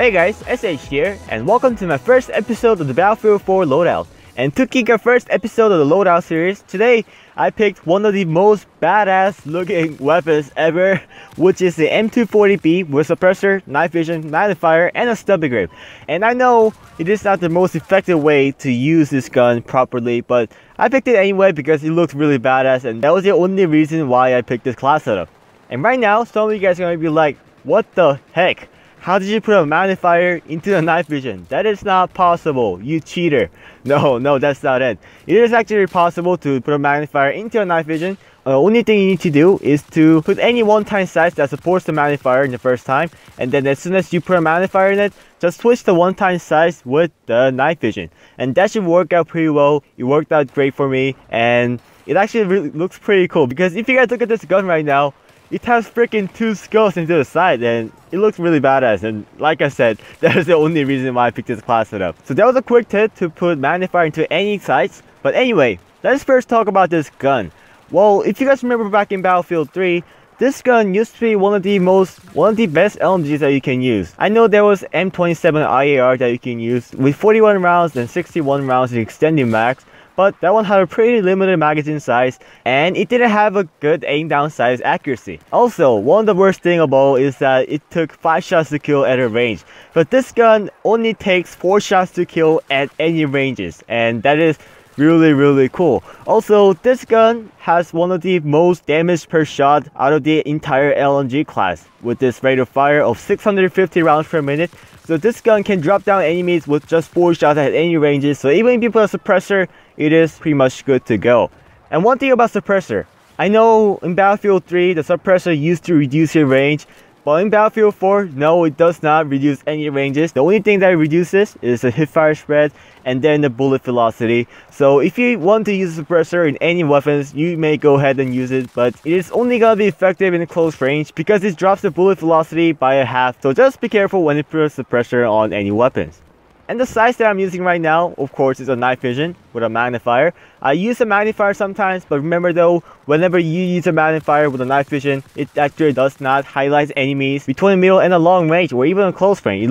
Hey guys, SH here, and welcome to my first episode of the Battlefield 4 Loadout. And to kick our first episode of the Loadout series, today I picked one of the most badass looking weapons ever, which is the M240B with suppressor, night vision, magnifier, and a stubby grip. And I know it is not the most effective way to use this gun properly, but I picked it anyway because it looked really badass, and that was the only reason why I picked this class setup. And right now, some of you guys are going to be like, what the heck? How did you put a magnifier into the night vision? That is not possible, you cheater. No, that's not it. It is actually possible to put a magnifier into a night vision. The only thing you need to do is to put any one-time size that supports the magnifier in the first time, and then as soon as you put a magnifier in it, just switch the one-time size with the night vision. And that should work out pretty well. It worked out great for me, and it actually really looks pretty cool, because if you guys look at this gun right now, it has freaking 2 skulls into the side, and it looks really badass. And like I said, that is the only reason why I picked this class setup. So that was a quick tip to put magnifier into any sights. But anyway, let's first talk about this gun. Well, if you guys remember back in Battlefield 3, this gun used to be one of the best LMGs that you can use. I know there was M27 IAR that you can use with 41 rounds and 61 rounds in extended max. But that one had a pretty limited magazine size, and it didn't have a good aim down size accuracy. Also, one of the worst thing about it is that it took 5 shots to kill at a range. But this gun only takes 4 shots to kill at any ranges, and that is really cool. Also, this gun has one of the most damage per shot out of the entire LMG class, with this rate of fire of 650 rounds per minute. So this gun can drop down enemies with just 4 shots at any ranges, so even if you put a suppressor, it is pretty much good to go. And one thing about suppressor, I know in Battlefield 3 the suppressor used to reduce your range, but in Battlefield 4, no, it does not reduce any ranges. The only thing that it reduces is the hipfire spread and then the bullet velocity. So if you want to use a suppressor in any weapons, you may go ahead and use it, but it is only gonna be effective in close range because it drops the bullet velocity by a half. So just be careful when you put a suppressor on any weapons. And the size that I'm using right now, of course, is a night vision with a magnifier. I use a magnifier sometimes, but remember though, whenever you use a magnifier with a night vision, it actually does not highlight enemies between the middle and a long range or even a close range.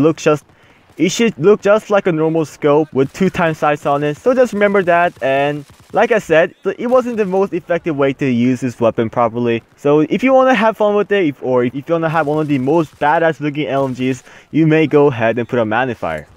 It should look just like a normal scope with 2 times sights on it. So just remember that. And like I said, it wasn't the most effective way to use this weapon properly. So if you want to have fun with it, or if you want to have one of the most badass looking LMGs, you may go ahead and put a magnifier.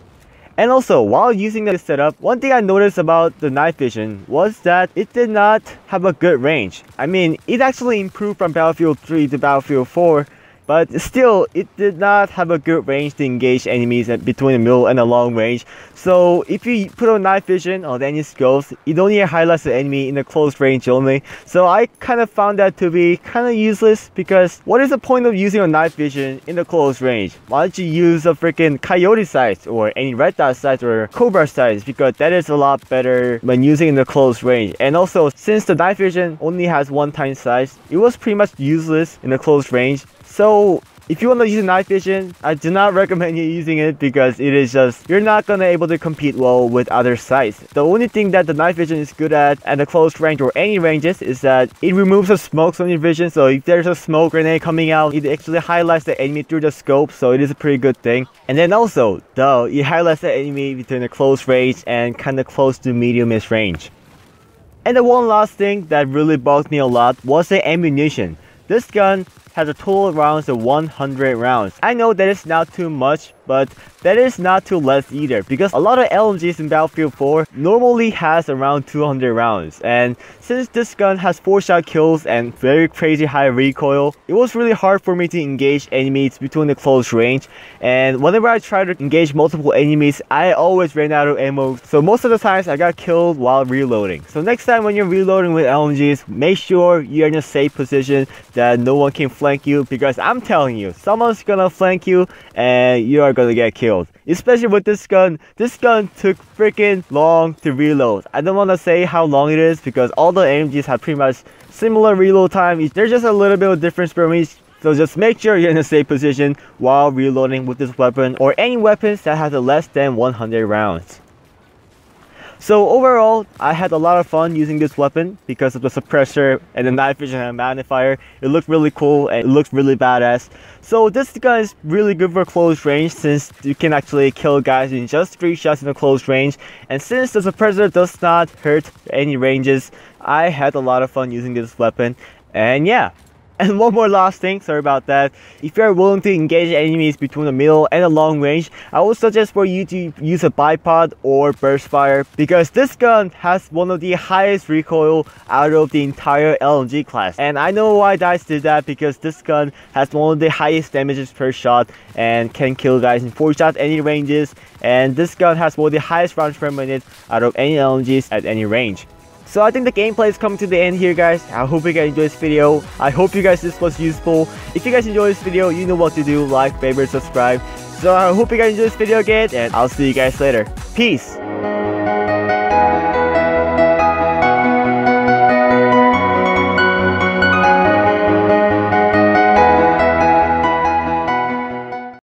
And also, while using this setup, one thing I noticed about the night vision was that it did not have a good range. I mean, it actually improved from Battlefield 3 to Battlefield 4, but still, it did not have a good range to engage enemies between the middle and the long range. So if you put on night vision on any scopes, it only highlights the enemy in the close range only. So I kind of found that to be kind of useless, because what is the point of using a night vision in the close range? Why don't you use a freaking coyote sight or any red dot sight or cobra sights, because that is a lot better when using in the close range. And also, since the night vision only has 1 time size, it was pretty much useless in the close range. So if you want to use night vision, I do not recommend you using it, because it is just, you're not gonna able to compete well with other sights. The only thing that the night vision is good at the close range or any ranges is that it removes the smokes on your vision. So if there's a smoke grenade coming out, it actually highlights the enemy through the scope, so it is a pretty good thing. And then also, it highlights the enemy between the close range and kind of close to medium-ish range. And the one last thing that really bugged me a lot was the ammunition. This gun has a total rounds of 100 rounds. I know that is not too much, but that is not too less either, because a lot of LMGs in Battlefield 4 normally has around 200 rounds. And since this gun has 4-shot kills and very crazy high recoil, it was really hard for me to engage enemies between the close range. And whenever I tried to engage multiple enemies, I always ran out of ammo. So most of the times I got killed while reloading. So next time when you're reloading with LMGs, make sure you're in a safe position that no one can flank you, because I'm telling you, someone's gonna flank you and you are gonna get killed. Especially with this gun took freaking long to reload. I don't want to say how long it is, because all the AMGs have pretty much similar reload time. There's just a little bit of difference for me. So just make sure you're in a safe position while reloading with this weapon or any weapons that has less than 100 rounds. So overall, I had a lot of fun using this weapon because of the suppressor and the night vision and magnifier. It looked really cool and it looked really badass. So this gun is really good for close range since you can actually kill guys in just 3 shots in a close range. And since the suppressor does not hurt any ranges, I had a lot of fun using this weapon. And yeah. And one more last thing, sorry about that. If you are willing to engage enemies between the middle and the long range, I would suggest for you to use a bipod or burst fire because this gun has one of the highest recoil out of the entire LMG class. And I know why DICE did that because this gun has one of the highest damages per shot and can kill guys in 4 shots any ranges. And this gun has one of the highest rounds per minute out of any LMGs at any range. So I think the gameplay is coming to the end here, guys. I hope you guys enjoyed this video. I hope you guys this was useful. If you guys enjoyed this video, you know what to do. Like, favorite, subscribe. So I hope you guys enjoyed this video again, and I'll see you guys later. Peace!